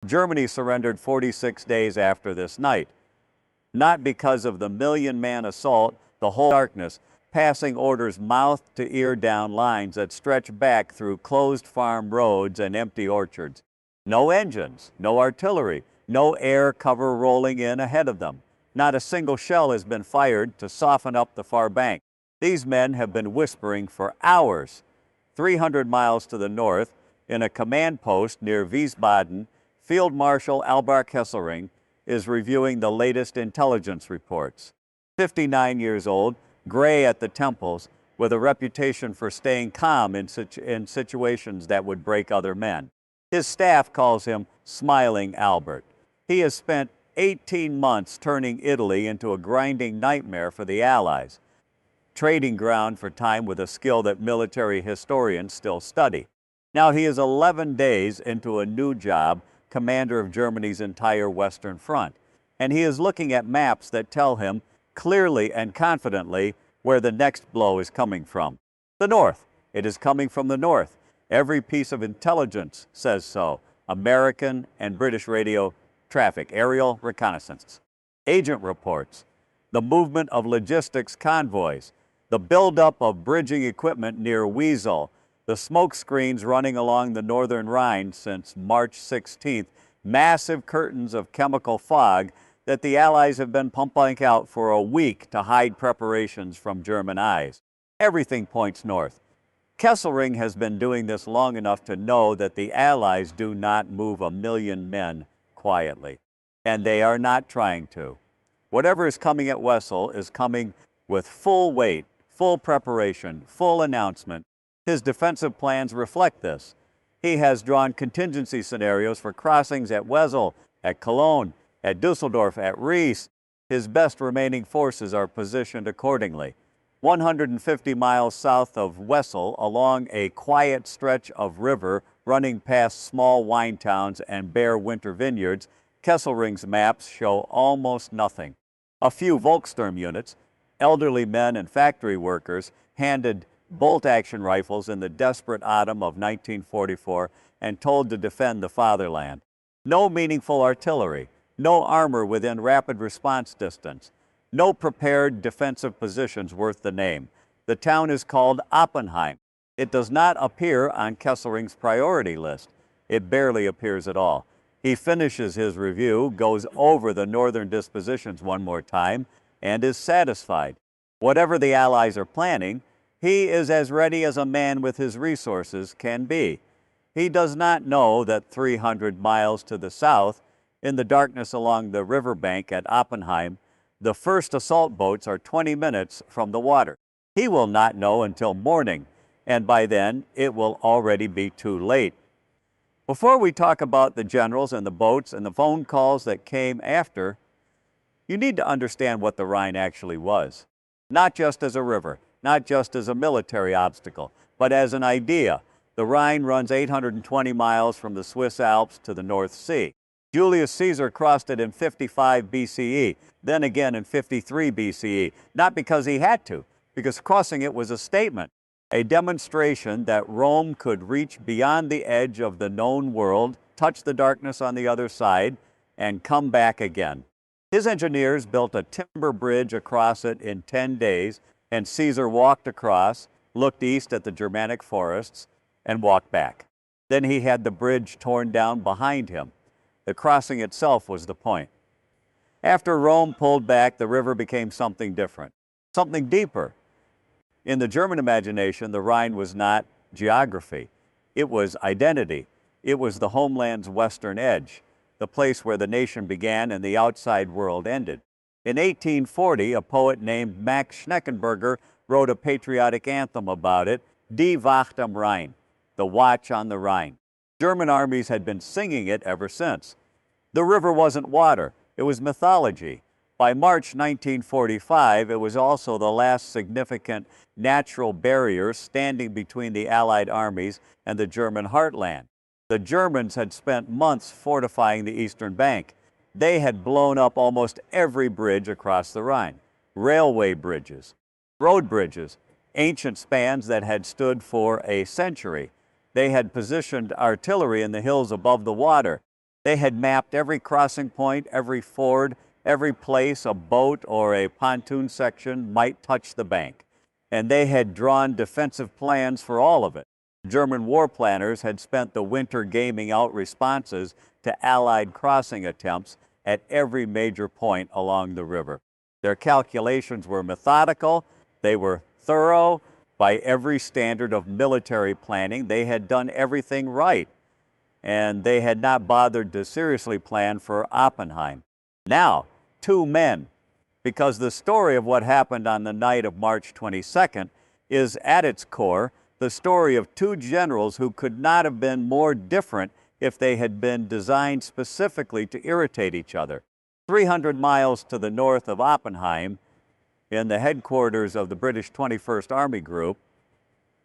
Germany surrendered 46 days after this night, not because of the million-man assault, the whole darkness, passing orders mouth-to-ear down lines that stretch back through closed farm roads and empty orchards. No engines, no artillery, no air cover rolling in ahead of them. Not a single shell has been fired to soften up the far bank. These men have been whispering for hours. 300 miles to the north, in a command post near Wiesbaden, Field Marshal Albert Kesselring is reviewing the latest intelligence reports. 59 years old, gray at the temples, with a reputation for staying calm in situations that would break other men. His staff calls him Smiling Albert. He has spent 18 months turning Italy into a grinding nightmare for the Allies, trading ground for time with a skill that military historians still study. Now he is 11 days into a new job, commander of Germany's entire Western Front, and he is looking at maps that tell him clearly and confidently where the next blow is coming from. The north. It is coming from the north. Every piece of intelligence says so. American and British radio traffic, aerial reconnaissance, agent reports, the movement of logistics convoys, the buildup of bridging equipment near Wesel, the smoke screens running along the northern Rhine since March 16th, massive curtains of chemical fog that the Allies have been pumping out for a week to hide preparations from German eyes. Everything points north. Kesselring has been doing this long enough to know that the Allies do not move 1 million men quietly, and they are not trying to. Whatever is coming at Wesel is coming with full weight, full preparation, full announcement. His defensive plans reflect this. He has drawn contingency scenarios for crossings at Wesel, at Cologne, at Dusseldorf, at Ries. His best remaining forces are positioned accordingly. 150 miles south of Wesel, along a quiet stretch of river running past small wine towns and bare winter vineyards, Kesselring's maps show almost nothing. A few Volkssturm units, elderly men and factory workers, handed bolt-action rifles in the desperate autumn of 1944 and told to defend the fatherland. No meaningful artillery, no armor within rapid response distance, no prepared defensive positions worth the name. The town is called Oppenheim. It does not appear on Kesselring's priority list. It barely appears at all. He finishes his review, goes over the northern dispositions one more time, and is satisfied. Whatever the Allies are planning, he is as ready as a man with his resources can be. He does not know that 300 miles to the south, in the darkness along the riverbank at Oppenheim, the first assault boats are 20 minutes from the water. He will not know until morning, and by then it will already be too late. Before we talk about the generals and the boats and the phone calls that came after, you need to understand what the Rhine actually was. Not just as a river, not just as a military obstacle, but as an idea. The Rhine runs 820 miles from the Swiss Alps to the North Sea. Julius Caesar crossed it in 55 BCE, then again in 53 BCE, not because he had to, because crossing it was a statement, a demonstration that Rome could reach beyond the edge of the known world, touch the darkness on the other side, and come back again. His engineers built a timber bridge across it in 10 days, and Caesar walked across, looked east at the Germanic forests, and walked back. Then he had the bridge torn down behind him. The crossing itself was the point. After Rome pulled back, the river became something different, something deeper. In the German imagination, the Rhine was not geography. It was identity. It was the homeland's western edge, the place where the nation began and the outside world ended. In 1840, a poet named Max Schneckenburger wrote a patriotic anthem about it, Die Wacht am Rhein, the Watch on the Rhine. German armies had been singing it ever since. The river wasn't water, it was mythology. By March 1945, it was also the last significant natural barrier standing between the Allied armies and the German heartland. The Germans had spent months fortifying the eastern bank. They had blown up almost every bridge across the Rhine, railway bridges, road bridges, ancient spans that had stood for a century. They had positioned artillery in the hills above the water. They had mapped every crossing point, every ford, every place a boat or a pontoon section might touch the bank, and they had drawn defensive plans for all of it. German war planners had spent the winter gaming out responses to Allied crossing attempts at every major point along the river. Their calculations were methodical, they were thorough. By every standard of military planning, they had done everything right, and they had not bothered to seriously plan for Oppenheim. Now, two men, because the story of what happened on the night of March 22nd is at its core the story of two generals who could not have been more different if they had been designed specifically to irritate each other. 300 miles to the north of Oppenheim, in the headquarters of the British 21st Army Group,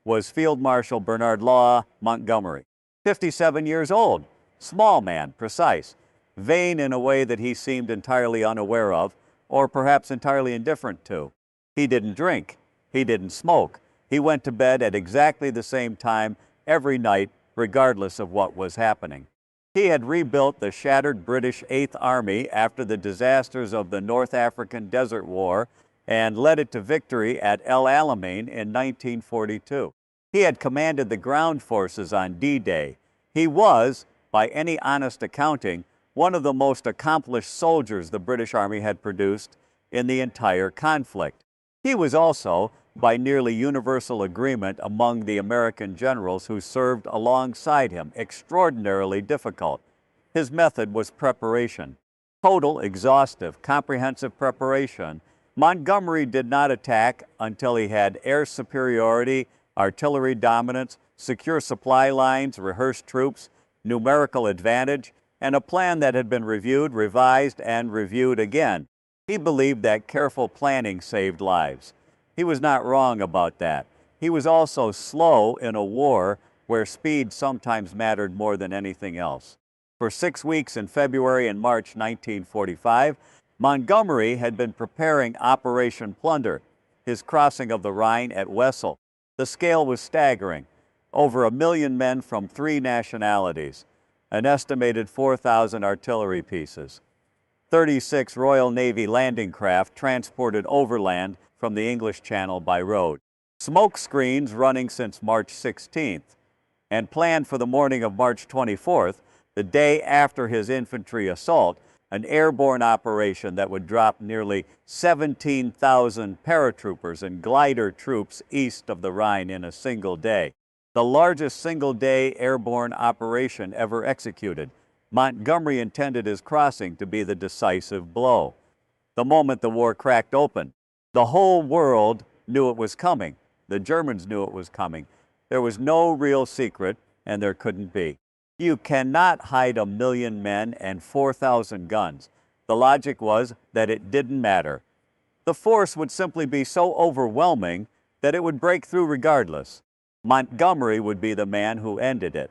was Field Marshal Bernard Law Montgomery. 57 years old, small man, precise, vain in a way that he seemed entirely unaware of, or perhaps entirely indifferent to. He didn't drink, he didn't smoke. He went to bed at exactly the same time every night, regardless of what was happening. He had rebuilt the shattered British 8th Army after the disasters of the North African Desert War and led it to victory at El Alamein in 1942. He had commanded the ground forces on D-Day. He was, by any honest accounting, one of the most accomplished soldiers the British Army had produced in the entire conflict. He was also, by nearly universal agreement among the American generals who served alongside him, extraordinarily difficult. His method was preparation. Total, exhaustive, comprehensive preparation. Montgomery did not attack until he had air superiority, artillery dominance, secure supply lines, rehearsed troops, numerical advantage, and a plan that had been reviewed, revised, and reviewed again. He believed that careful planning saved lives. He was not wrong about that. He was also slow in a war where speed sometimes mattered more than anything else. For 6 weeks in February and March 1945, Montgomery had been preparing Operation Plunder, his crossing of the Rhine at Wesel. The scale was staggering. Over 1 million men from 3 nationalities, an estimated 4,000 artillery pieces, 36 Royal Navy landing craft transported overland from the English Channel by road. Smoke screens running since March 16th, and planned for the morning of March 24th, the day after his infantry assault, an airborne operation that would drop nearly 17,000 paratroopers and glider troops east of the Rhine in a single day. The largest single-day airborne operation ever executed. Montgomery intended his crossing to be the decisive blow. The moment the war cracked open, the whole world knew it was coming. The Germans knew it was coming. There was no real secret, and there couldn't be. You cannot hide 1 million men and 4,000 guns. The logic was that it didn't matter. The force would simply be so overwhelming that it would break through regardless. Montgomery would be the man who ended it.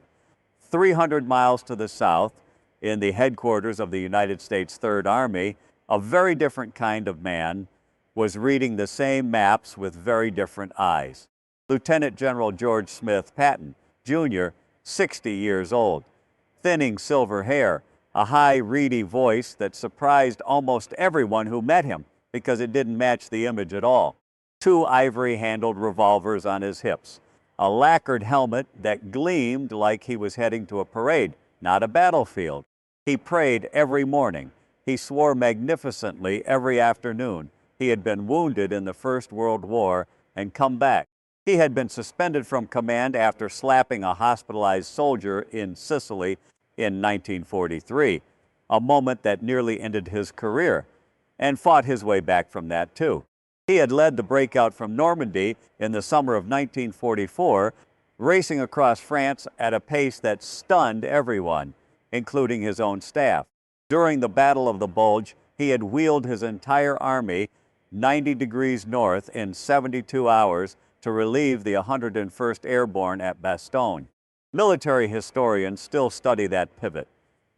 300 miles to the south, in the headquarters of the United States Third Army, a very different kind of man was reading the same maps with very different eyes. Lieutenant General George Smith Patton, Jr., 60 years old, thinning silver hair, a high, reedy voice that surprised almost everyone who met him because it didn't match the image at all. 2 ivory-handled revolvers on his hips, a lacquered helmet that gleamed like he was heading to a parade, not a battlefield. He prayed every morning. He swore magnificently every afternoon. He had been wounded in the First World War and come back. He had been suspended from command after slapping a hospitalized soldier in Sicily in 1943, a moment that nearly ended his career, and fought his way back from that too. He had led the breakout from Normandy in the summer of 1944, racing across France at a pace that stunned everyone, including his own staff. During the Battle of the Bulge, he had wheeled his entire army 90 degrees north in 72 hours to relieve the 101st Airborne at Bastogne. Military historians still study that pivot.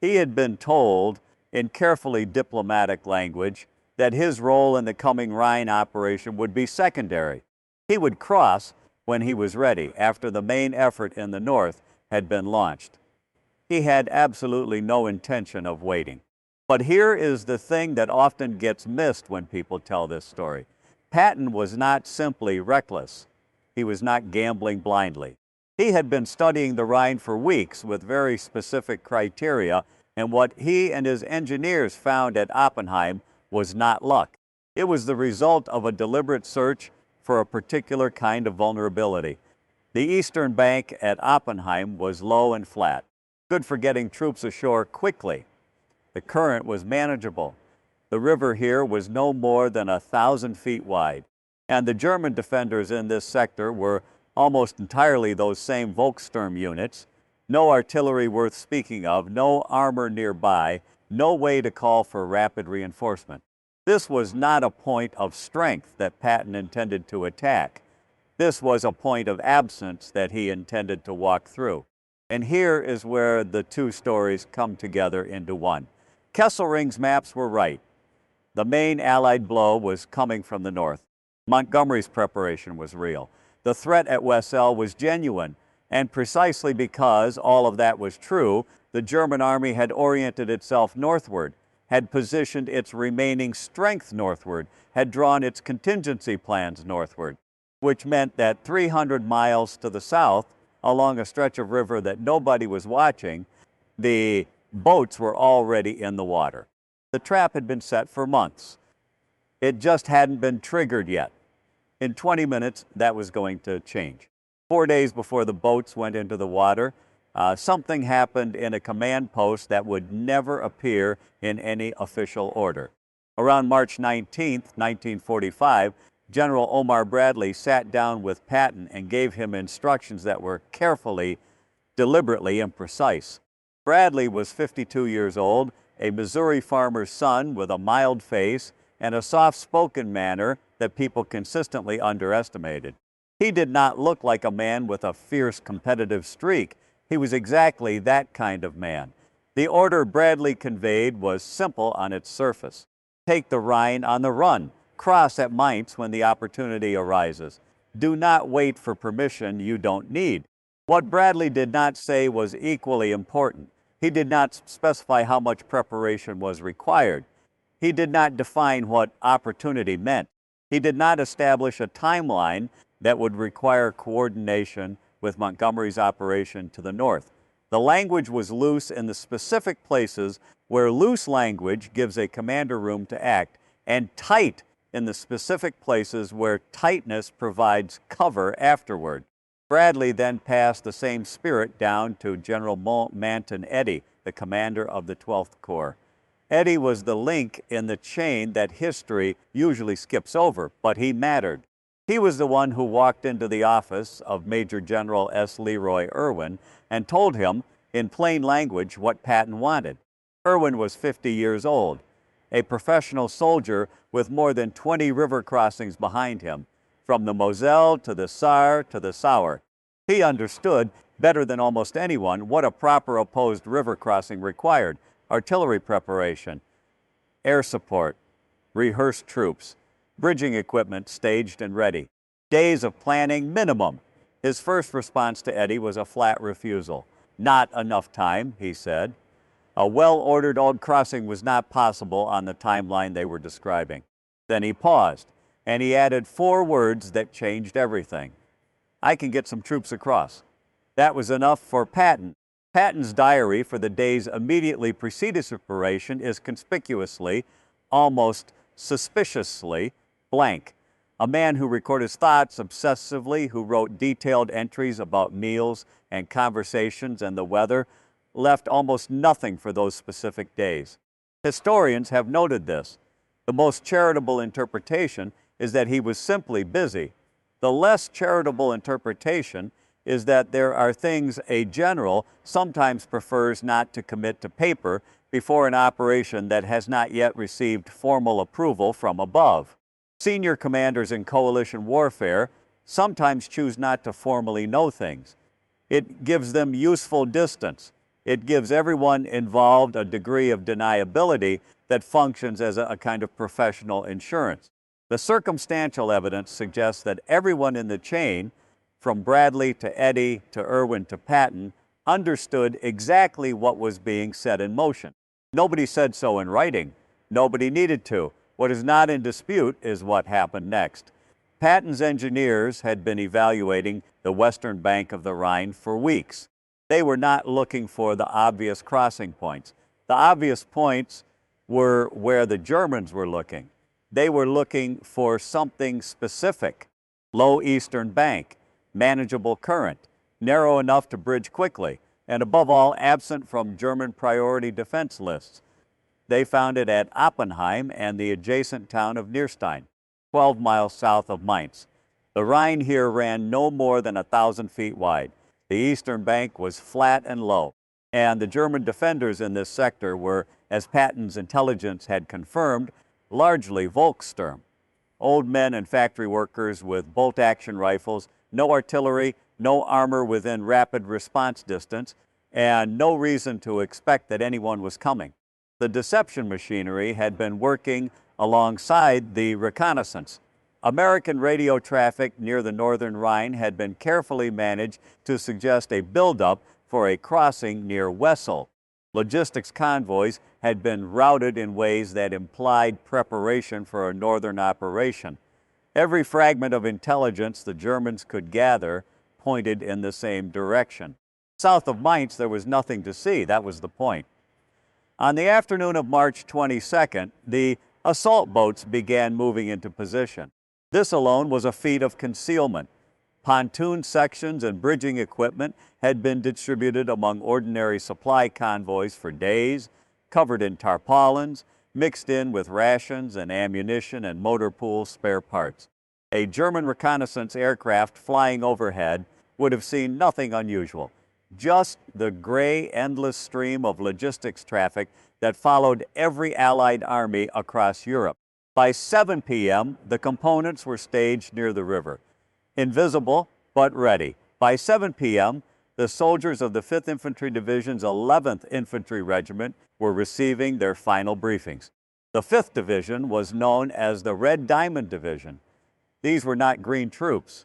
He had been told, in carefully diplomatic language, that his role in the coming Rhine operation would be secondary. He would cross when he was ready, after the main effort in the north had been launched. He had absolutely no intention of waiting. But here is the thing that often gets missed when people tell this story. Patton was not simply reckless. He was not gambling blindly. He had been studying the Rhine for weeks with very specific criteria, and what he and his engineers found at Oppenheim was not luck. It was the result of a deliberate search for a particular kind of vulnerability. The eastern bank at Oppenheim was low and flat, good for getting troops ashore quickly. The current was manageable. The river here was no more than 1,000 feet wide, and the German defenders in this sector were almost entirely those same Volkssturm units. No artillery worth speaking of, no armor nearby, no way to call for rapid reinforcement. This was not a point of strength that Patton intended to attack. This was a point of absence that he intended to walk through. And here is where the two stories come together into one. Kesselring's maps were right. The main Allied blow was coming from the north. Montgomery's preparation was real. The threat at Wesel was genuine, and precisely because all of that was true, the German army had oriented itself northward, had positioned its remaining strength northward, had drawn its contingency plans northward, which meant that 300 miles to the south, along a stretch of river that nobody was watching, the boats were already in the water. The trap had been set for months. It just hadn't been triggered yet. In 20 minutes, that was going to change. 4 days before the boats went into the water, something happened in a command post that would never appear in any official order. Around March 19, 1945, General Omar Bradley sat down with Patton and gave him instructions that were carefully, deliberately imprecise. Bradley was 52 years old, a Missouri farmer's son with a mild face and a soft-spoken manner that people consistently underestimated. He did not look like a man with a fierce competitive streak. He was exactly that kind of man. The order Bradley conveyed was simple on its surface. Take the Rhine on the run. Cross at Mainz when the opportunity arises. Do not wait for permission you don't need. What Bradley did not say was equally important. He did not specify how much preparation was required. He did not define what opportunity meant. He did not establish a timeline that would require coordination with Montgomery's operation to the north. The language was loose in the specific places where loose language gives a commander room to act, and tight in the specific places where tightness provides cover afterward. Bradley then passed the same spirit down to General Manton Eddy, the commander of the 12th Corps. Eddy was the link in the chain that history usually skips over, but he mattered. He was the one who walked into the office of Major General S. Leroy Irwin and told him in plain language what Patton wanted. Irwin was 50 years old, a professional soldier with more than 20 river crossings behind him, from the Moselle to the Saar to the Sauer. He understood better than almost anyone what a proper opposed river crossing required: artillery preparation, air support, rehearsed troops, bridging equipment staged and ready. Days of planning minimum. His first response to Eddy was a flat refusal. Not enough time, he said. A well-ordered old crossing was not possible on the timeline they were describing. Then he paused, and he added 4 words that changed everything. I can get some troops across. That was enough for Patton. Patton's diary for the days immediately preceding his operation is conspicuously, almost suspiciously, blank. A man who recorded his thoughts obsessively, who wrote detailed entries about meals and conversations and the weather, left almost nothing for those specific days. Historians have noted this. The most charitable interpretation is that he was simply busy. The less charitable interpretation is that there are things a general sometimes prefers not to commit to paper before an operation that has not yet received formal approval from above. Senior commanders in coalition warfare sometimes choose not to formally know things. It gives them useful distance. It gives everyone involved a degree of deniability that functions as a kind of professional insurance. The circumstantial evidence suggests that everyone in the chain, from Bradley to Eddy to Irwin to Patton, understood exactly what was being set in motion. Nobody said so in writing. Nobody needed to. What is not in dispute is what happened next. Patton's engineers had been evaluating the western bank of the Rhine for weeks. They were not looking for the obvious crossing points. The obvious points were where the Germans were looking. They were looking for something specific: low eastern bank, manageable current, narrow enough to bridge quickly, and above all, absent from German priority defense lists. They found it at Oppenheim and the adjacent town of Nierstein, 12 miles south of Mainz. The Rhine here ran no more than 1,000 feet wide. The eastern bank was flat and low, and the German defenders in this sector were, as Patton's intelligence had confirmed, largely Volkssturm. Old men and factory workers with bolt-action rifles, no artillery, no armor within rapid response distance, and no reason to expect that anyone was coming. The deception machinery had been working alongside the reconnaissance. American radio traffic near the northern Rhine had been carefully managed to suggest a buildup for a crossing near Wessel. Logistics convoys had been routed in ways that implied preparation for a northern operation. Every fragment of intelligence the Germans could gather pointed in the same direction. South of Mainz, there was nothing to see. That was the point. On the afternoon of March 22nd, the assault boats began moving into position. This alone was a feat of concealment. Pontoon sections and bridging equipment had been distributed among ordinary supply convoys for days, covered in tarpaulins, mixed in with rations and ammunition and motor pool spare parts. A German reconnaissance aircraft flying overhead would have seen nothing unusual, just the gray, endless stream of logistics traffic that followed every Allied army across Europe. By 7 p.m., the components were staged near the river, invisible but ready. By 7 p.m., the soldiers of the 5th Infantry Division's 11th Infantry Regiment were receiving their final briefings. The 5th Division was known as the Red Diamond Division. These were not green troops.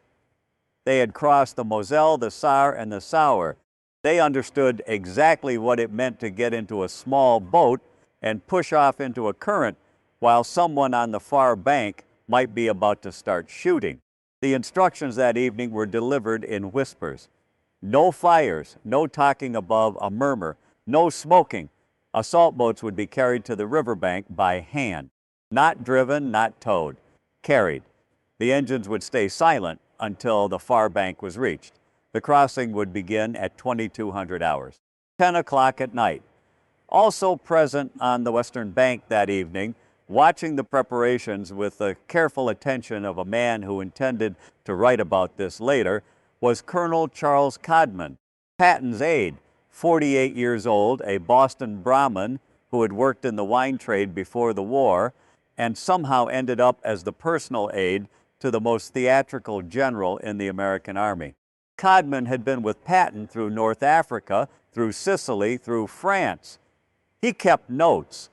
They had crossed the Moselle, the Saar, and the Sauer. They understood exactly what it meant to get into a small boat and push off into a current while someone on the far bank might be about to start shooting. The instructions that evening were delivered in whispers. No fires, no talking above a murmur, no smoking. Assault boats would be carried to the riverbank by hand. Not driven, not towed. Carried. The engines would stay silent until the far bank was reached. The crossing would begin at 2200 hours, 10 o'clock at night. Also present on the western bank that evening, watching the preparations with the careful attention of a man who intended to write about this later, was Colonel Charles Codman, Patton's aide, 48 years old, a Boston Brahmin who had worked in the wine trade before the war and somehow ended up as the personal aide to the most theatrical general in the American Army. Codman had been with Patton through North Africa, through Sicily, through France. He kept notes,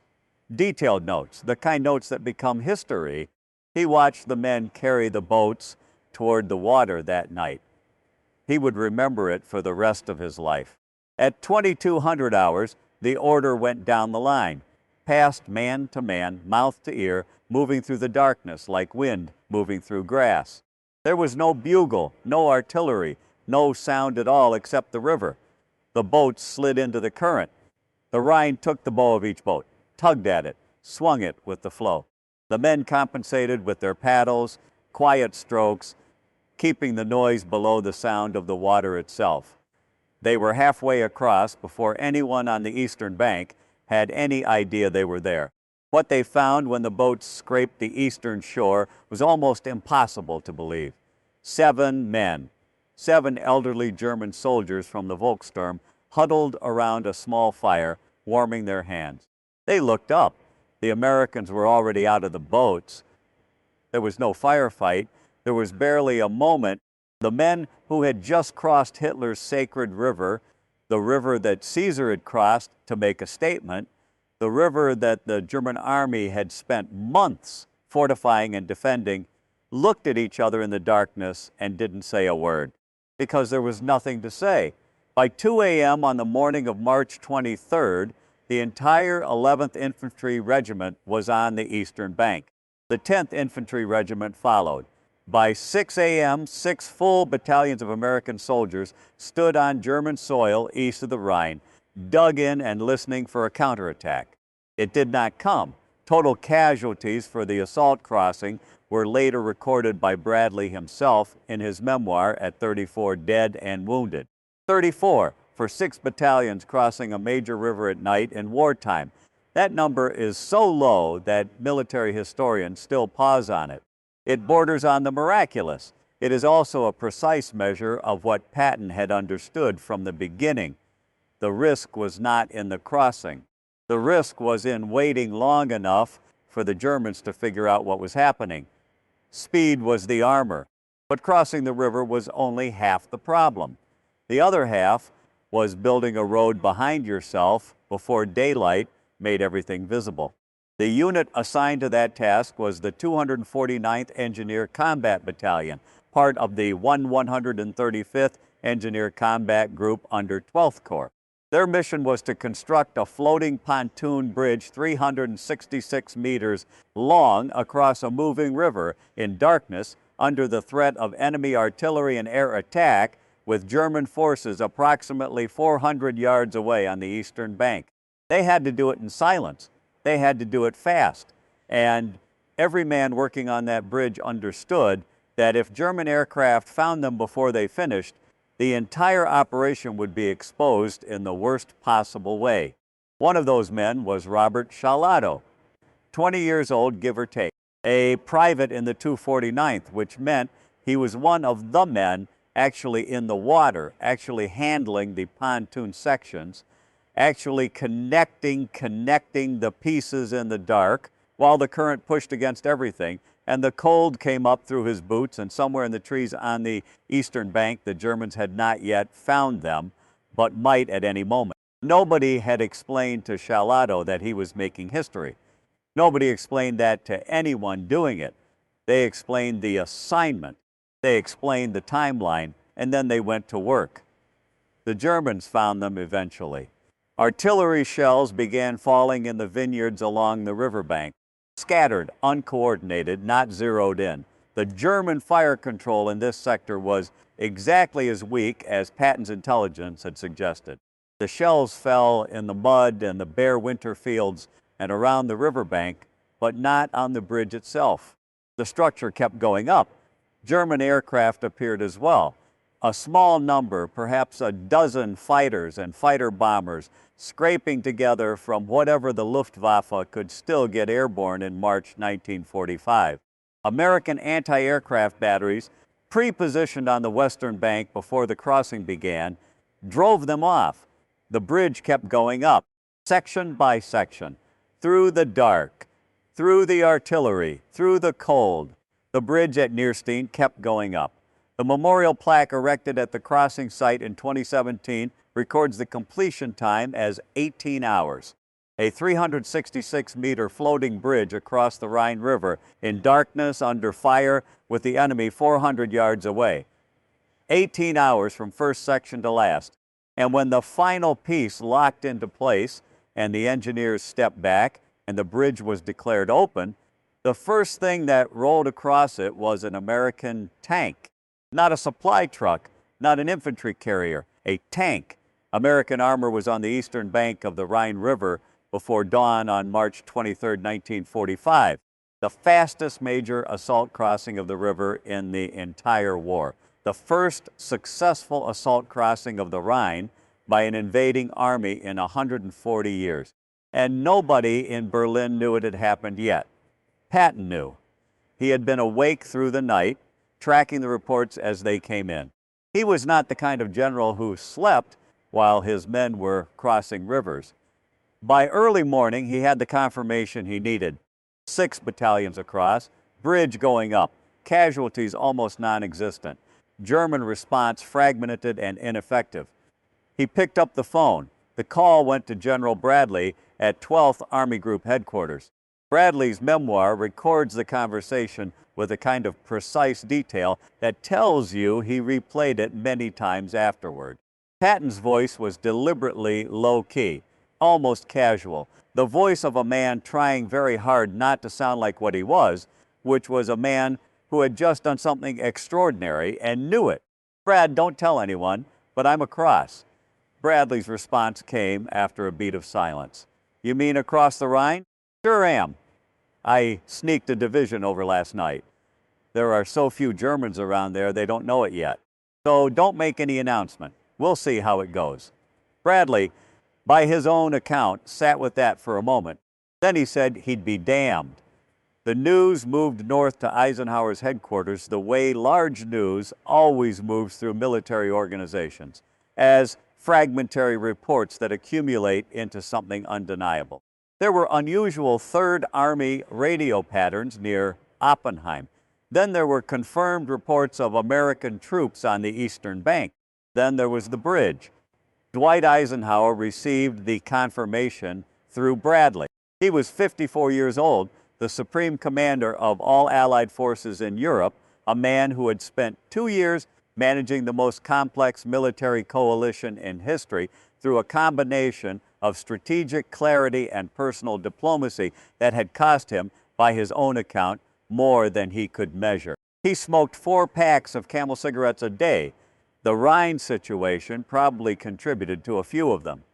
detailed notes, the kind notes that become history. He watched the men carry the boats toward the water that night. He would remember it for the rest of his life. At 2200 hours, the order went down the line, passed man to man, mouth to ear, moving through the darkness like wind moving through grass. There was no bugle, no artillery, no sound at all except the river. The boats slid into the current. The Rhine took the bow of each boat, tugged at it, swung it with the flow. The men compensated with their paddles, quiet strokes, keeping the noise below the sound of the water itself. They were halfway across before anyone on the eastern bank had any idea they were there. What they found when the boats scraped the eastern shore was almost impossible to believe. 7 men, 7 elderly German soldiers from the Volkssturm, huddled around a small fire, warming their hands. They looked up. The Americans were already out of the boats. There was no firefight. There was barely a moment. The men who had just crossed Hitler's sacred river, the river that Caesar had crossed to make a statement, the river that the German army had spent months fortifying and defending, looked at each other in the darkness and didn't say a word, because there was nothing to say. By 2 a.m. on the morning of March 23rd, the entire 11th Infantry Regiment was on the eastern bank. The 10th Infantry Regiment followed. By 6 a.m., 6 full battalions of American soldiers stood on German soil east of the Rhine, dug in and listening for a counterattack. It did not come. Total casualties for the assault crossing were later recorded by Bradley himself in his memoir at 34 dead and wounded. 34 for 6 battalions crossing a major river at night in wartime. That number is so low that military historians still pause on it. It borders on the miraculous. It is also a precise measure of what Patton had understood from the beginning. The risk was not in the crossing. The risk was in waiting long enough for the Germans to figure out what was happening. Speed was the armor, but crossing the river was only half the problem. The other half was building a road behind yourself before daylight made everything visible. The unit assigned to that task was the 249th Engineer Combat Battalion, part of the 135th Engineer Combat Group under 12th Corps. Their mission was to construct a floating pontoon bridge 366 meters long across a moving river in darkness under the threat of enemy artillery and air attack, with German forces approximately 400 yards away on the eastern bank. They had to do it in silence. They had to do it fast. And every man working on that bridge understood that if German aircraft found them before they finished, the entire operation would be exposed in the worst possible way. One of those men was Robert Shalado, 20 years old, give or take, a private in the 249th, which meant he was one of the men actually in the water, actually handling the pontoon sections, actually connecting the pieces in the dark while the current pushed against everything, and the cold came up through his boots, and somewhere in the trees on the eastern bank, the Germans had not yet found them, but might at any moment. Nobody had explained to Shalado that he was making history. Nobody explained that to anyone doing it. They explained the assignment. They explained the timeline, and then they went to work. The Germans found them eventually. Artillery shells began falling in the vineyards along the riverbank, scattered, uncoordinated, not zeroed in. The German fire control in this sector was exactly as weak as Patton's intelligence had suggested. The shells fell in the mud and the bare winter fields and around the riverbank, but not on the bridge itself. The structure kept going up. German aircraft appeared as well. A small number, perhaps a dozen fighters and fighter bombers, scraping together from whatever the Luftwaffe could still get airborne in March 1945. American anti-aircraft batteries, pre-positioned on the western bank before the crossing began, drove them off. The bridge kept going up, section by section, through the dark, through the artillery, through the cold. The bridge at Nierstein kept going up. The memorial plaque erected at the crossing site in 2017 records the completion time as 18 hours. A 366-meter floating bridge across the Rhine River in darkness under fire with the enemy 400 yards away. 18 hours from first section to last. And when the final piece locked into place and the engineers stepped back and the bridge was declared open, the first thing that rolled across it was an American tank. Not a supply truck, not an infantry carrier, a tank. American armor was on the eastern bank of the Rhine River before dawn on March 23, 1945, the fastest major assault crossing of the river in the entire war. The first successful assault crossing of the Rhine by an invading army in 140 years. And nobody in Berlin knew it had happened yet. Patton knew. He had been awake through the night, tracking the reports as they came in. He was not the kind of general who slept while his men were crossing rivers. By early morning, he had the confirmation he needed. 6 battalions across, bridge going up, casualties almost non-existent. German response fragmented and ineffective. He picked up the phone. The call went to General Bradley at 12th Army Group headquarters. Bradley's memoir records the conversation with a kind of precise detail that tells you he replayed it many times afterward. Patton's voice was deliberately low-key, almost casual, the voice of a man trying very hard not to sound like what he was, which was a man who had just done something extraordinary and knew it. "Brad, don't tell anyone, but I'm across." Bradley's response came after a beat of silence. "You mean across the Rhine?" "Sure am. I sneaked a division over last night. There are so few Germans around there, they don't know it yet. So don't make any announcement. We'll see how it goes." Bradley, by his own account, sat with that for a moment. Then he said he'd be damned. The news moved north to Eisenhower's headquarters the way large news always moves through military organizations, as fragmentary reports that accumulate into something undeniable. There were unusual Third Army radio patterns near Oppenheim. Then there were confirmed reports of American troops on the eastern bank. Then there was the bridge. Dwight Eisenhower received the confirmation through Bradley. He was 54 years old, the supreme commander of all Allied forces in Europe, a man who had spent 2 years managing the most complex military coalition in history through a combination of strategic clarity and personal diplomacy that had cost him, by his own account, more than he could measure. He smoked 4 packs of Camel cigarettes a day. The Rhine situation probably contributed to a few of them.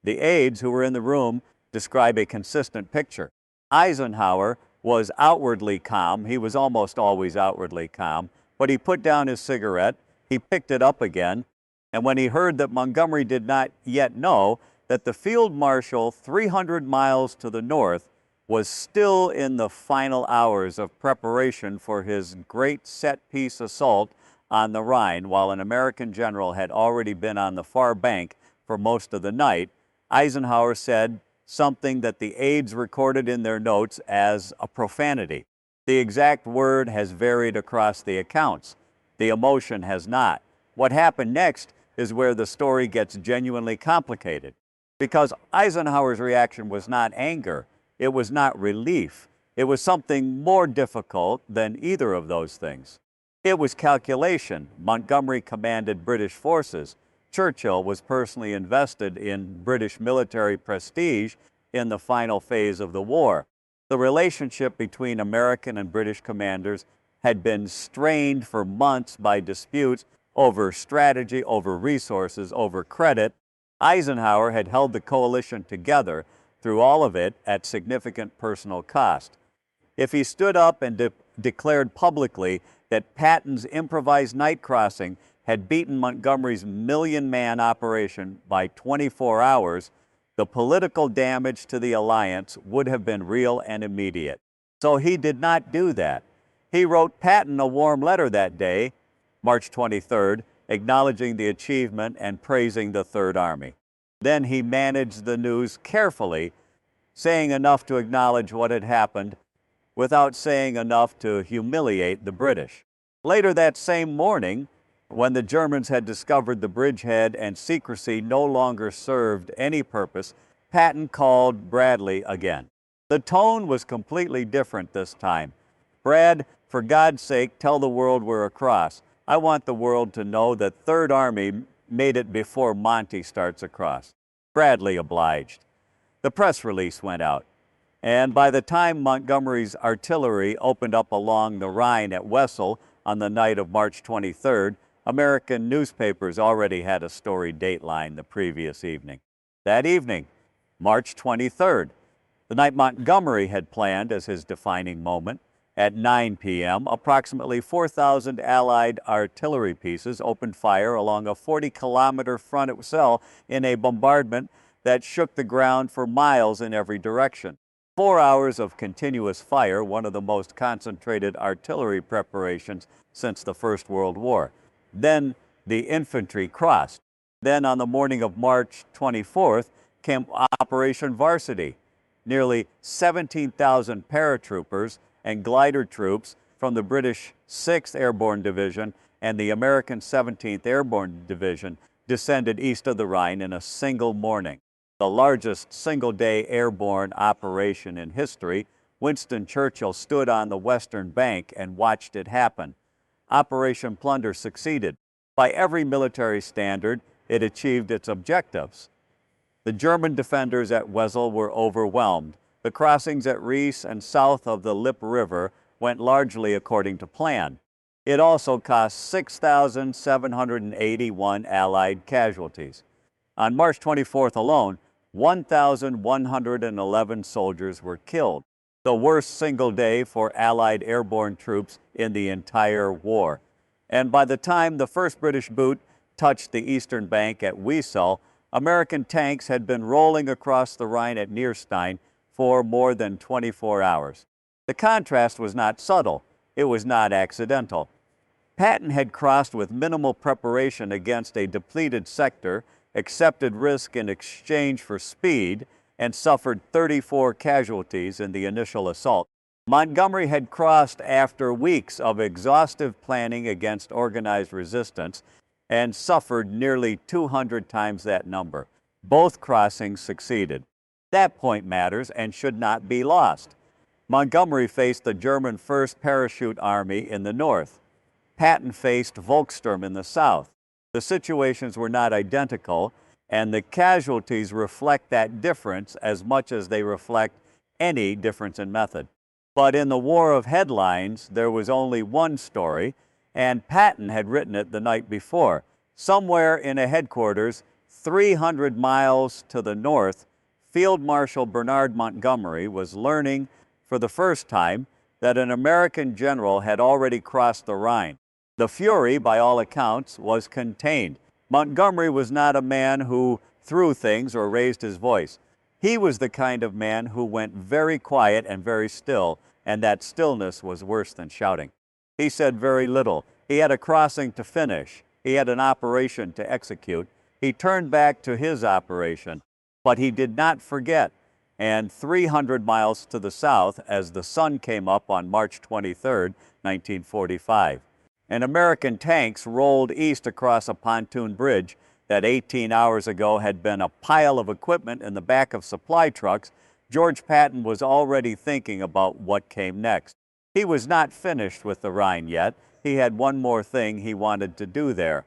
The aides who were in the room describe a consistent picture. Eisenhower was outwardly calm. He was almost always outwardly calm, but he put down his cigarette, he picked it up again, and when he heard that Montgomery did not yet know that the field marshal 300 miles to the north was still in the final hours of preparation for his great set-piece assault on the Rhine, while an American general had already been on the far bank for most of the night, Eisenhower said something that the aides recorded in their notes as a profanity. The exact word has varied across the accounts. The emotion has not. What happened next is where the story gets genuinely complicated, because Eisenhower's reaction was not anger. It was not relief. It was something more difficult than either of those things. It was calculation. Montgomery commanded British forces. Churchill was personally invested in British military prestige in the final phase of the war. The relationship between American and British commanders had been strained for months by disputes over strategy, over resources, over credit. Eisenhower had held the coalition together through all of it at significant personal cost. If he stood up and declared publicly that Patton's improvised night crossing had beaten Montgomery's million-man operation by 24 hours, the political damage to the alliance would have been real and immediate. So he did not do that. He wrote Patton a warm letter that day, March 23rd, acknowledging the achievement and praising the Third Army. Then he managed the news carefully, saying enough to acknowledge what had happened without saying enough to humiliate the British. Later that same morning, when the Germans had discovered the bridgehead and secrecy no longer served any purpose, Patton called Bradley again. The tone was completely different this time. "Brad, for God's sake, tell the world we're across. I want the world to know that Third Army made it before Monty starts across." Bradley obliged. The press release went out, and by the time Montgomery's artillery opened up along the Rhine at Wessel on the night of March 23rd, American newspapers already had a story dateline the previous evening. That evening, March 23rd, the night Montgomery had planned as his defining moment, at 9 p.m., approximately 4,000 Allied artillery pieces opened fire along a 40-kilometer front itself in a bombardment that shook the ground for miles in every direction. 4 hours of continuous fire, one of the most concentrated artillery preparations since the First World War. Then the infantry crossed. Then on the morning of March 24th came Operation Varsity. Nearly 17,000 paratroopers and glider troops from the British 6th Airborne Division and the American 17th Airborne Division descended east of the Rhine in a single morning. The largest single-day airborne operation in history, Winston Churchill stood on the western bank and watched it happen. Operation Plunder succeeded. By every military standard, it achieved its objectives. The German defenders at Wesel were overwhelmed. The crossings at Ries and south of the Lippe River went largely according to plan. It also cost 6,781 Allied casualties. On March 24th alone, 1,111 soldiers were killed, the worst single day for Allied airborne troops in the entire war. And by the time the first British boot touched the eastern bank at Wesel, American tanks had been rolling across the Rhine at Nierstein for more than 24 hours. The contrast was not subtle. It was not accidental. Patton had crossed with minimal preparation against a depleted sector, accepted risk in exchange for speed, and suffered 34 casualties in the initial assault. Montgomery had crossed after weeks of exhaustive planning against organized resistance and suffered nearly 200 times that number. Both crossings succeeded. That point matters and should not be lost. Montgomery faced the German 1st Parachute Army in the north. Patton faced Volkssturm in the south. The situations were not identical, and the casualties reflect that difference as much as they reflect any difference in method. But in the war of headlines, there was only one story, and Patton had written it the night before. Somewhere in a headquarters 300 miles to the north, Field Marshal Bernard Montgomery was learning for the first time that an American general had already crossed the Rhine. The fury, by all accounts, was contained. Montgomery was not a man who threw things or raised his voice. He was the kind of man who went very quiet and very still, and that stillness was worse than shouting. He said very little. He had a crossing to finish. He had an operation to execute. He turned back to his operation, but he did not forget. And 300 miles to the south, as the sun came up on March 23, 1945, and American tanks rolled east across a pontoon bridge that 18 hours ago had been a pile of equipment in the back of supply trucks. George Patton was already thinking about what came next. He was not finished with the Rhine yet. He had one more thing he wanted to do there.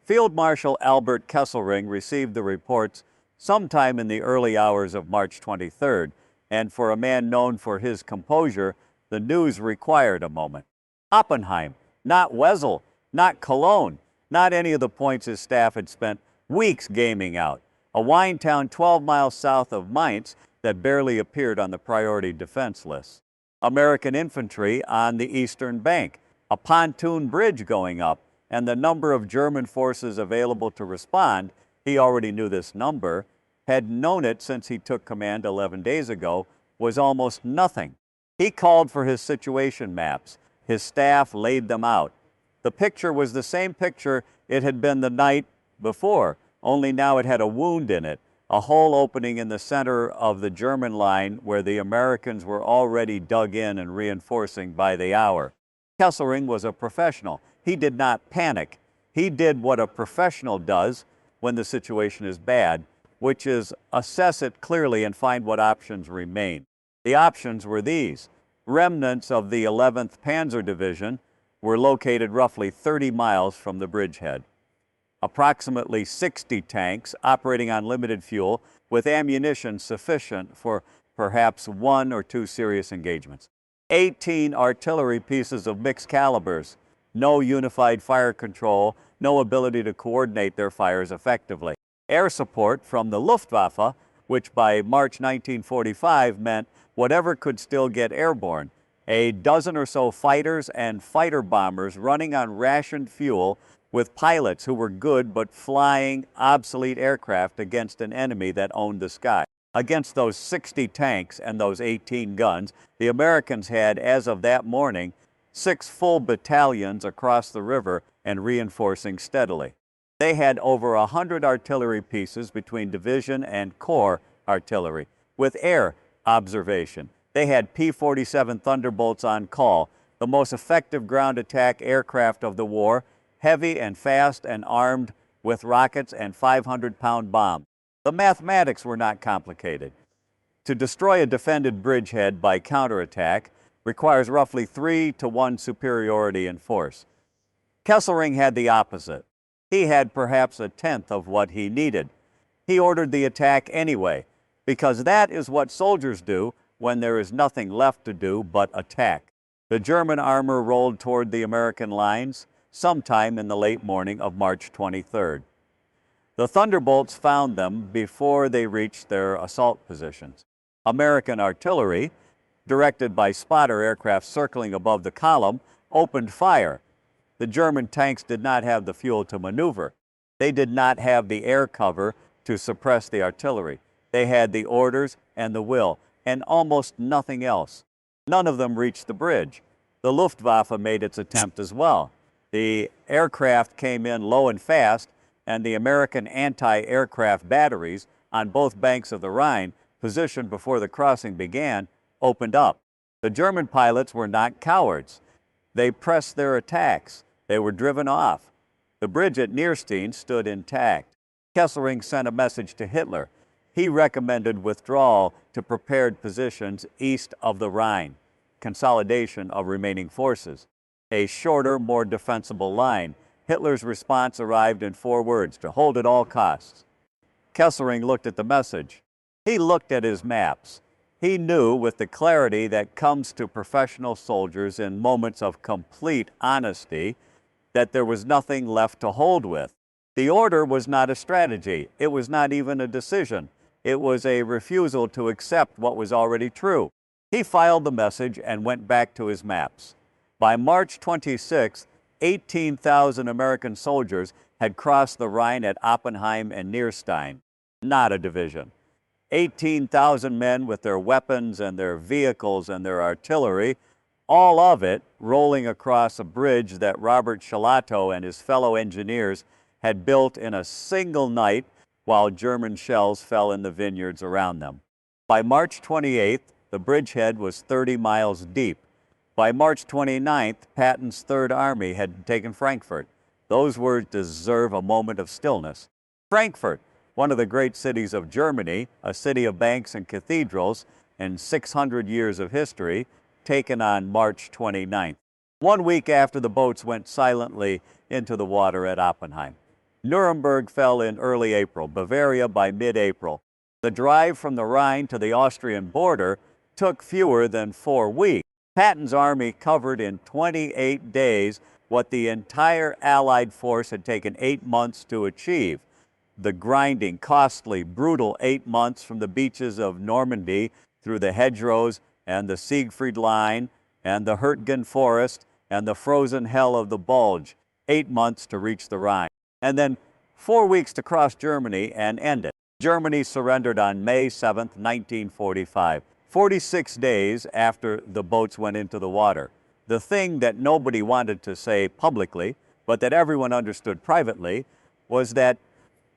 Field Marshal Albert Kesselring received the reports sometime in the early hours of March 23rd, and for a man known for his composure, the news required a moment. Oppenheim, not Wesel, not Cologne, not any of the points his staff had spent weeks gaming out. A wine town 12 miles south of Mainz that barely appeared on the priority defense list. American infantry on the eastern bank, a pontoon bridge going up, and the number of German forces available to respond, he already knew this number, had known it since he took command 11 days ago, was almost nothing. He called for his situation maps. His staff laid them out. The picture was the same picture it had been the night before, only now it had a wound in it, a hole opening in the center of the German line where the Americans were already dug in and reinforcing by the hour. Kesselring was a professional. He did not panic. He did what a professional does when the situation is bad, which is assess it clearly and find what options remain. The options were these. Remnants of the 11th Panzer Division were located roughly 30 miles from the bridgehead. Approximately 60 tanks operating on limited fuel with ammunition sufficient for perhaps 1 or 2 serious engagements. 18 artillery pieces of mixed calibers, no unified fire control, no ability to coordinate their fires effectively. Air support from the Luftwaffe, which by March 1945 meant whatever could still get airborne. A dozen or so fighters and fighter bombers running on rationed fuel with pilots who were good but flying obsolete aircraft against an enemy that owned the sky. Against those 60 tanks and those 18 guns, the Americans had, as of that morning, 6 full battalions across the river and reinforcing steadily. They had over 100 artillery pieces between division and corps artillery, with air observation. They had P-47 Thunderbolts on call, the most effective ground attack aircraft of the war, heavy and fast and armed with rockets and 500-pound bombs. The mathematics were not complicated. To destroy a defended bridgehead by counterattack requires roughly 3-to-1 superiority in force. Kesselring had the opposite. He had perhaps a tenth of what he needed. He ordered the attack anyway, because that is what soldiers do when there is nothing left to do but attack. The German armor rolled toward the American lines sometime in the late morning of March 23rd. The thunderbolts found them before they reached their assault positions. American artillery, directed by spotter aircraft circling above the column, opened fire. The German tanks did not have the fuel to maneuver. They did not have the air cover to suppress the artillery. They had the orders and the will, and almost nothing else. None of them reached the bridge. The Luftwaffe made its attempt as well. The aircraft came in low and fast, and the American anti-aircraft batteries on both banks of the Rhine, positioned before the crossing began, opened up. The German pilots were not cowards. They pressed their attacks. They were driven off. The bridge at Nierstein stood intact. Kesselring sent a message to Hitler. He recommended withdrawal to prepared positions east of the Rhine, consolidation of remaining forces, a shorter, more defensible line. Hitler's response arrived in 4 words: to hold at all costs. Kesselring looked at the message. He looked at his maps. He knew with the clarity that comes to professional soldiers in moments of complete honesty that there was nothing left to hold with. The order was not a strategy. It was not even a decision. It was a refusal to accept what was already true. He filed the message and went back to his maps. By March 26th, 18,000 American soldiers had crossed the Rhine at Oppenheim and Nierstein. Not a division. 18,000 men with their weapons and their vehicles and their artillery, all of it rolling across a bridge that Robert Shalato and his fellow engineers had built in a single night while German shells fell in the vineyards around them. By March 28th, the bridgehead was 30 miles deep. By March 29th, Patton's Third Army had taken Frankfurt. Those words deserve a moment of stillness. Frankfurt, one of the great cities of Germany, a city of banks and cathedrals, and 600 years of history, taken on March 29th. 1 week after the boats went silently into the water at Oppenheim. Nuremberg fell in early April, Bavaria by mid-April. The drive from the Rhine to the Austrian border took fewer than 4 weeks. Patton's army covered in 28 days what the entire Allied force had taken 8 months to achieve. The grinding, costly, brutal 8 months from the beaches of Normandy through the hedgerows and the Siegfried Line and the Hurtgen Forest and the frozen hell of the Bulge. 8 months to reach the Rhine. And then 4 weeks to cross Germany and end it. Germany surrendered on May 7, 1945, 46 days after the boats went into the water. The thing that nobody wanted to say publicly, but that everyone understood privately, was that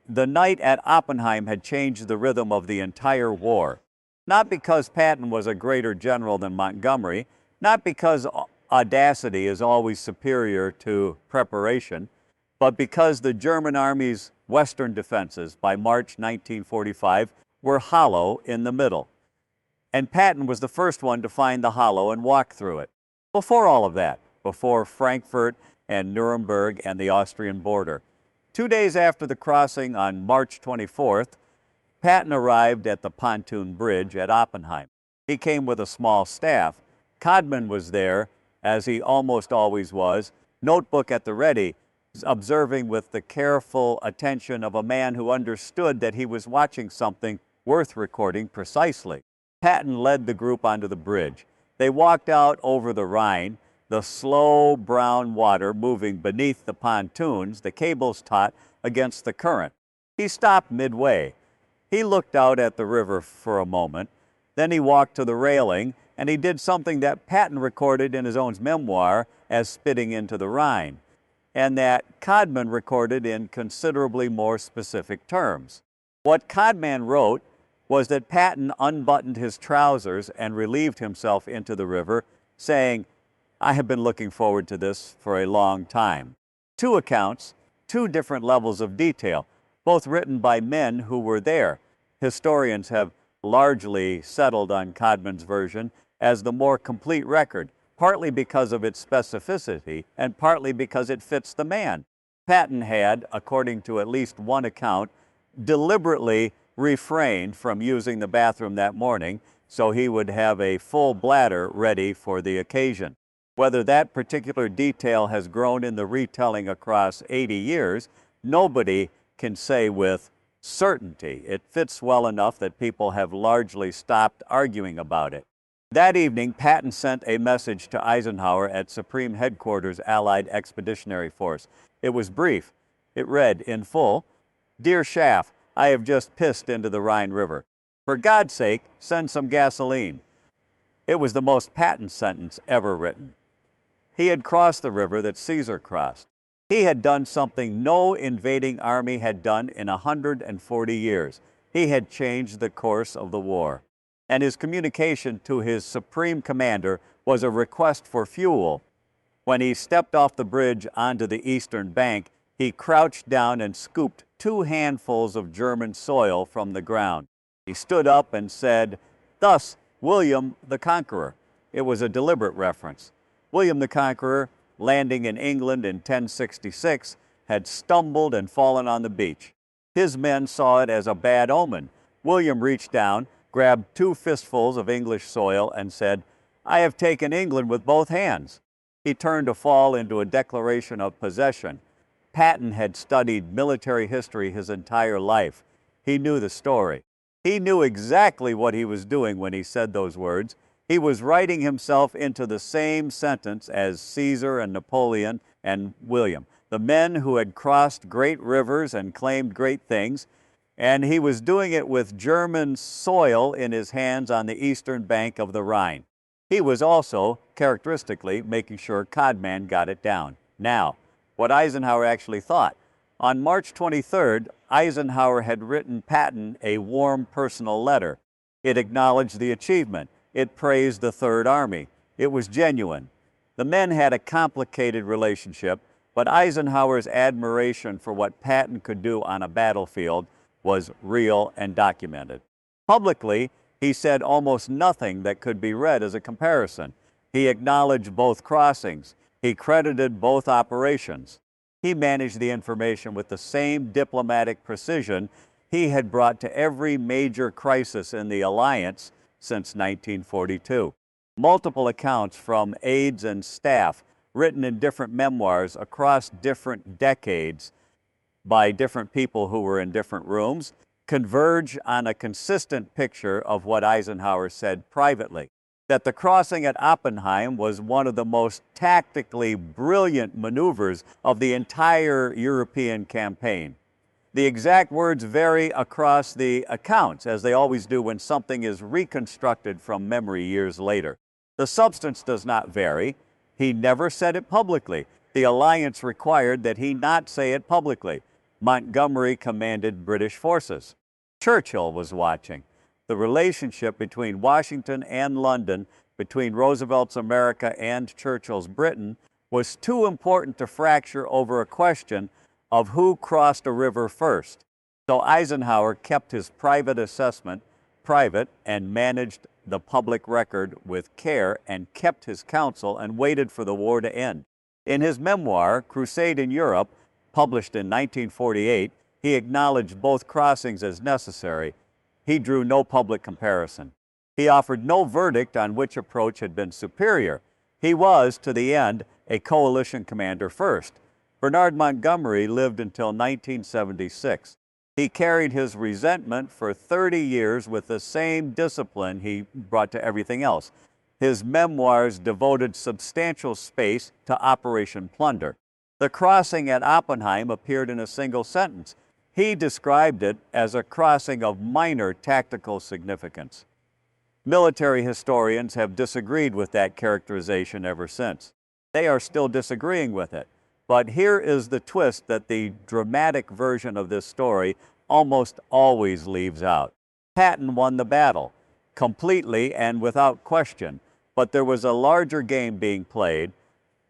the night at Oppenheim had changed the rhythm of the entire war. Not because Patton was a greater general than Montgomery, not because audacity is always superior to preparation, but because the German army's western defenses by March 1945 were hollow in the middle. And Patton was the first one to find the hollow and walk through it. Before all of that, before Frankfurt and Nuremberg and the Austrian border. 2 days after the crossing on March 24th, Patton arrived at the pontoon bridge at Oppenheim. He came with a small staff. Codman was there, as he almost always was, notebook at the ready, observing with the careful attention of a man who understood that he was watching something worth recording precisely. Patton led the group onto the bridge. They walked out over the Rhine, the slow brown water moving beneath the pontoons, the cables taut against the current. He stopped midway. He looked out at the river for a moment. Then he walked to the railing, and he did something that Patton recorded in his own memoir as spitting into the Rhine, and that Codman recorded in considerably more specific terms. What Codman wrote was that Patton unbuttoned his trousers and relieved himself into the river, saying, "I have been looking forward to this for a long time." 2 accounts, 2 different levels of detail, both written by men who were there. Historians have largely settled on Codman's version as the more complete record, partly because of its specificity and partly because it fits the man. Patton had, according to at least one account, deliberately refrained from using the bathroom that morning so he would have a full bladder ready for the occasion. Whether that particular detail has grown in the retelling across 80 years, nobody can say with certainty. It fits well enough that people have largely stopped arguing about it. That evening, Patton sent a message to Eisenhower at Supreme Headquarters Allied Expeditionary Force. It was brief. It read in full, "Dear Schaff, I have just pissed into the Rhine River. For God's sake, send some gasoline." It was the most Patton sentence ever written. He had crossed the river that Caesar crossed. He had done something no invading army had done in 140 years. He had changed the course of the war. And his communication to his supreme commander was a request for fuel. When he stepped off the bridge onto the eastern bank, he crouched down and scooped 2 handfuls of German soil from the ground. He stood up and said, "Thus, William the Conqueror." It was a deliberate reference. William the Conqueror, landing in England in 1066, had stumbled and fallen on the beach. His men saw it as a bad omen. William reached down, grabbed 2 fistfuls of English soil, and said, "I have taken England with both hands." He turned to fall into a declaration of possession. Patton had studied military history his entire life. He knew the story. He knew exactly what he was doing when he said those words. He was writing himself into the same sentence as Caesar and Napoleon and William, the men who had crossed great rivers and claimed great things, and he was doing it with German soil in his hands on the eastern bank of the Rhine. He was also, characteristically, making sure Codman got it down. Now, what Eisenhower actually thought. On March 23rd, Eisenhower had written Patton a warm personal letter. It acknowledged the achievement. It praised the Third Army. It was genuine. The men had a complicated relationship, but Eisenhower's admiration for what Patton could do on a battlefield was real and documented. Publicly, he said almost nothing that could be read as a comparison. He acknowledged both crossings. He credited both operations. He managed the information with the same diplomatic precision he had brought to every major crisis in the alliance since 1942. Multiple accounts from aides and staff, written in different memoirs across different decades by different people who were in different rooms, converge on a consistent picture of what Eisenhower said privately, that the crossing at Oppenheim was one of the most tactically brilliant maneuvers of the entire European campaign. The exact words vary across the accounts, as they always do when something is reconstructed from memory years later. The substance does not vary. He never said it publicly. The alliance required that he not say it publicly. Montgomery commanded British forces. Churchill was watching. The relationship between Washington and London, between Roosevelt's America and Churchill's Britain, was too important to fracture over a question of who crossed a river first. So Eisenhower kept his private assessment private and managed the public record with care and kept his counsel and waited for the war to end. In his memoir, Crusade in Europe, published in 1948, he acknowledged both crossings as necessary. He drew no public comparison. He offered no verdict on which approach had been superior. He was, to the end, a coalition commander first. Bernard Montgomery lived until 1976. He carried his resentment for 30 years with the same discipline he brought to everything else. His memoirs devoted substantial space to Operation Plunder. The crossing at Oppenheim appeared in a single sentence. He described it as a crossing of minor tactical significance. Military historians have disagreed with that characterization ever since. They are still disagreeing with it. But here is the twist that the dramatic version of this story almost always leaves out. Patton won the battle, completely and without question, but there was a larger game being played,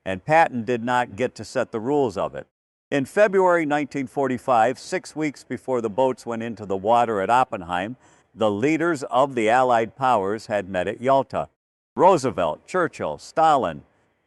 and Patton did not get to set the rules of it. In February 1945, 6 weeks before the boats went into the water at Oppenheim, the leaders of the Allied powers had met at Yalta. Roosevelt, Churchill, Stalin,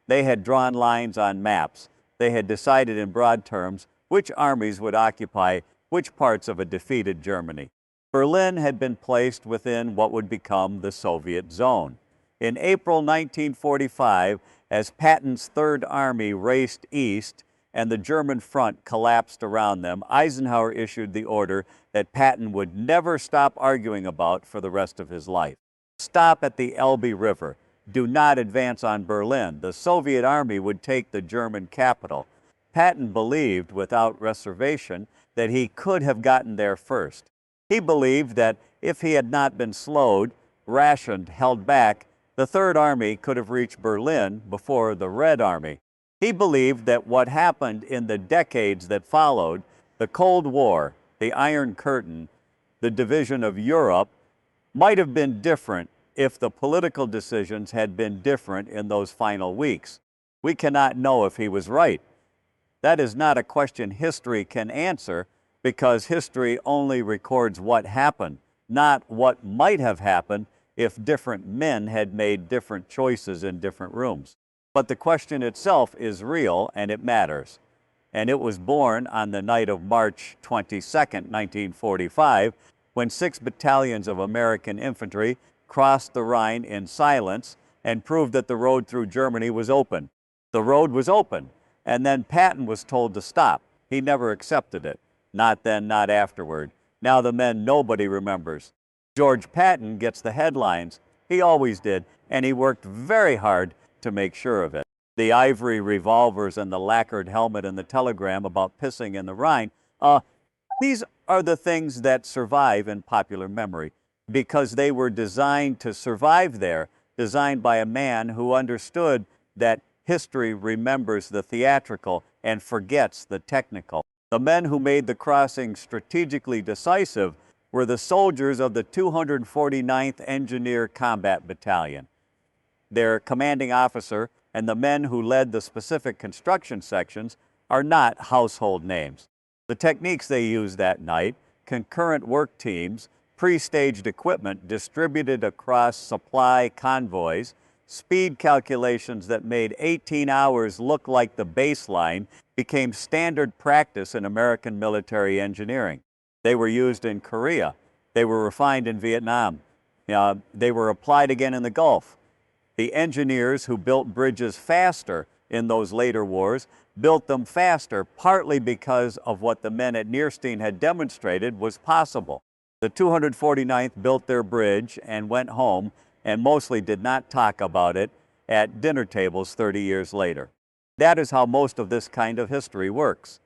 they had drawn lines on maps. They had decided in broad terms which armies would occupy which parts of a defeated Germany. Berlin had been placed within what would become the Soviet zone. In April 1945, as Patton's Third Army raced east and the German front collapsed around them, Eisenhower issued the order that Patton would never stop arguing about for the rest of his life. Stop at the Elbe River. Do not advance on Berlin. The Soviet army would take the German capital. Patton believed, without reservation, that he could have gotten there first. He believed that if he had not been slowed, rationed, held back, the Third Army could have reached Berlin before the Red Army. He believed that what happened in the decades that followed, the Cold War, the Iron Curtain, the division of Europe, might have been different if the political decisions had been different in those final weeks. We cannot know if he was right. That is not a question history can answer, because history only records what happened, not what might have happened if different men had made different choices in different rooms. But the question itself is real, and it matters. And it was born on the night of March 22nd, 1945, when 6 battalions of American infantry crossed the Rhine in silence and proved that the road through Germany was open. The road was open, and then Patton was told to stop. He never accepted it. Not then, not afterward. Now the men nobody remembers. George Patton gets the headlines. He always did, and he worked very hard to make sure of it. The ivory revolvers and the lacquered helmet and the telegram about pissing in the Rhine, these are the things that survive in popular memory because they were designed to survive there, designed by a man who understood that history remembers the theatrical and forgets the technical. The men who made the crossing strategically decisive were the soldiers of the 249th Engineer Combat Battalion. Their commanding officer and the men who led the specific construction sections are not household names. The techniques they used that night, concurrent work teams, pre-staged equipment distributed across supply convoys, speed calculations that made 18 hours look like the baseline, became standard practice in American military engineering. They were used in Korea. They were refined in Vietnam. They were applied again in the Gulf. The engineers who built bridges faster in those later wars built them faster, partly because of what the men at Nierstein had demonstrated was possible. The 249th built their bridge and went home and mostly did not talk about it at dinner tables 30 years later. That is how most of this kind of history works.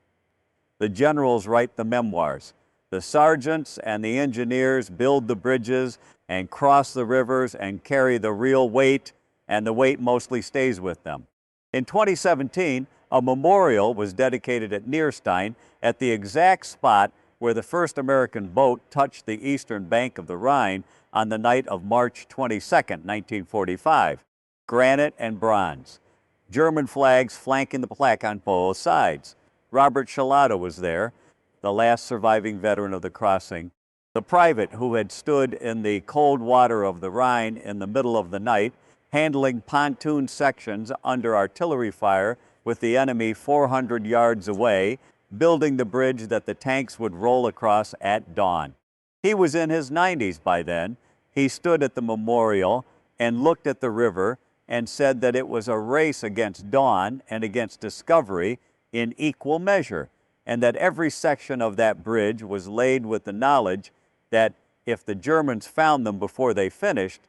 The generals write the memoirs. The sergeants and the engineers build the bridges and cross the rivers and carry the real weight, and the weight mostly stays with them. In 2017, a memorial was dedicated at Nierstein at the exact spot where the first American boat touched the eastern bank of the Rhine on the night of March 22, 1945. Granite and bronze. German flags flanking the plaque on both sides. Robert Shalata was there, the last surviving veteran of the crossing. The private who had stood in the cold water of the Rhine in the middle of the night, handling pontoon sections under artillery fire with the enemy 400 yards away, building the bridge that the tanks would roll across at dawn. He was in his 90s by then. He stood at the memorial and looked at the river and said that it was a race against dawn and against discovery in equal measure, and that every section of that bridge was laid with the knowledge that if the Germans found them before they finished,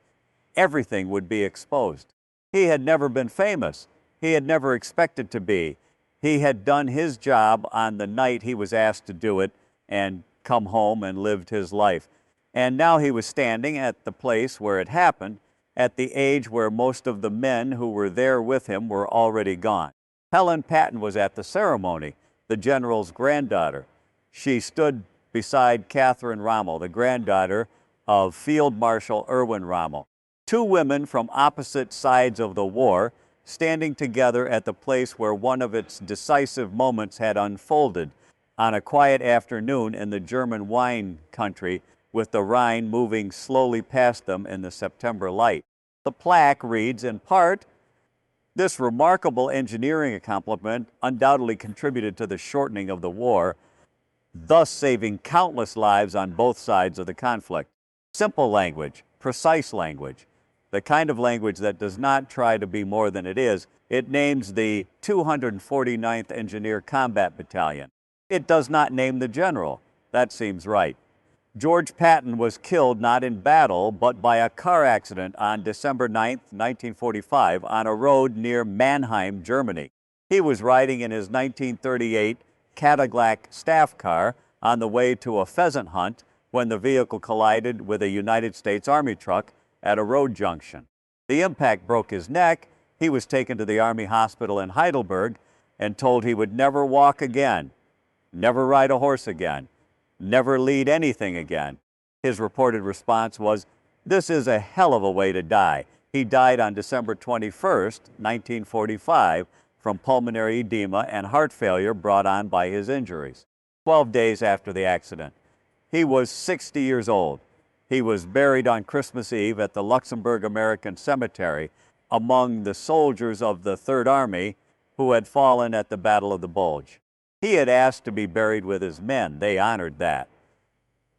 everything would be exposed. He had never been famous. He had never expected to be. He had done his job on the night he was asked to do it and come home and lived his life. And now he was standing at the place where it happened, at the age where most of the men who were there with him were already gone. Helen Patton was at the ceremony, the general's granddaughter. She stood beside Catherine Rommel, the granddaughter of Field Marshal Erwin Rommel. Two women from opposite sides of the war, standing together at the place where one of its decisive moments had unfolded on a quiet afternoon in the German wine country, with the Rhine moving slowly past them in the September light. The plaque reads in part, This remarkable engineering accomplishment undoubtedly contributed to the shortening of the war, thus saving countless lives on both sides of the conflict. Simple language, precise language, the kind of language that does not try to be more than it is. It names the 249th Engineer Combat Battalion. It does not name the general. That seems right. George Patton was killed not in battle, but by a car accident on December 9, 1945, on a road near Mannheim, Germany. He was riding in his 1938 Cadillac staff car on the way to a pheasant hunt when the vehicle collided with a United States Army truck at a road junction. The impact broke his neck. He was taken to the Army hospital in Heidelberg and told he would never walk again, never ride a horse again, never lead anything again. His reported response was, "This is a hell of a way to die." He died on December 21st, 1945, from pulmonary edema and heart failure brought on by his injuries. 12 days after the accident. He was 60 years old. He was buried on Christmas Eve at the Luxembourg American Cemetery among the soldiers of the Third Army who had fallen at the Battle of the Bulge. He had asked to be buried with his men. They honored that.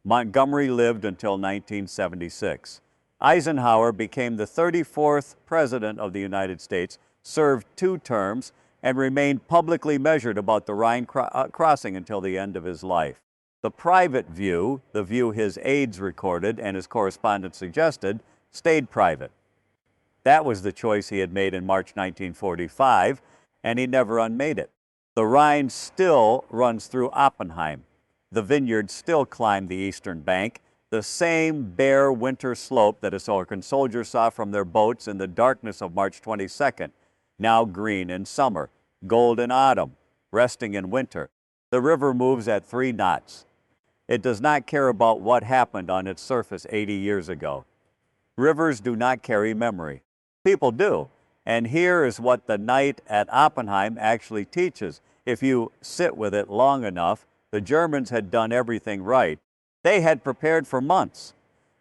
Montgomery lived until 1976. Eisenhower became the 34th President of the United States, served 2 terms, and remained publicly measured about the Rhine crossing until the end of his life. The private view, the view his aides recorded and his correspondence suggested, stayed private. That was the choice he had made in March 1945, and he never unmade it. The Rhine still runs through Oppenheim. The vineyards still climb the eastern bank, the same bare winter slope that American soldiers saw from their boats in the darkness of March 22nd, now green in summer, gold in autumn, resting in winter. The river moves at 3 knots. It does not care about what happened on its surface 80 years ago. Rivers do not carry memory. People do. And here is what the night at Oppenheim actually teaches. If you sit with it long enough, the Germans had done everything right. They had prepared for months.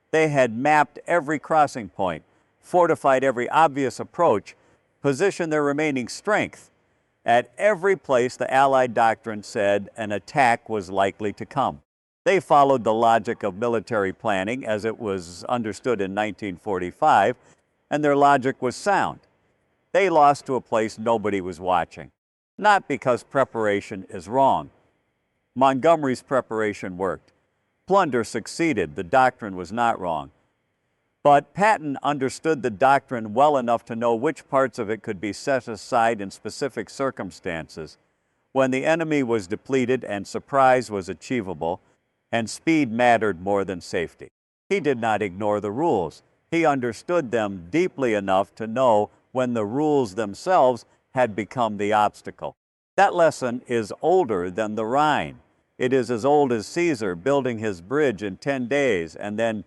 They had mapped every crossing point, fortified every obvious approach, positioned their remaining strength. At every place, the Allied doctrine said an attack was likely to come. They followed the logic of military planning as it was understood in 1945, and their logic was sound. They lost to a place nobody was watching, not because preparation is wrong. Montgomery's preparation worked. Plunder succeeded. The doctrine was not wrong. But Patton understood the doctrine well enough to know which parts of it could be set aside in specific circumstances, when the enemy was depleted and surprise was achievable, and speed mattered more than safety. He did not ignore the rules. He understood them deeply enough to know when the rules themselves had become the obstacle. That lesson is older than the Rhine. It is as old as Caesar building his bridge in 10 days and then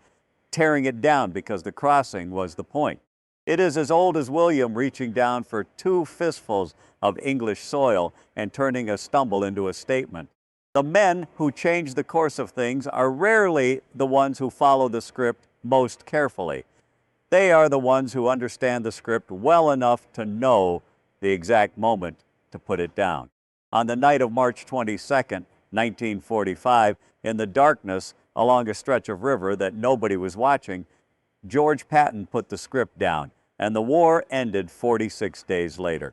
tearing it down because the crossing was the point. It is as old as William reaching down for 2 fistfuls of English soil and turning a stumble into a statement. The men who change the course of things are rarely the ones who follow the script most carefully. They are the ones who understand the script well enough to know the exact moment to put it down. On the night of March 22nd, 1945, in the darkness along a stretch of river that nobody was watching, George Patton put the script down, and the war ended 46 days later.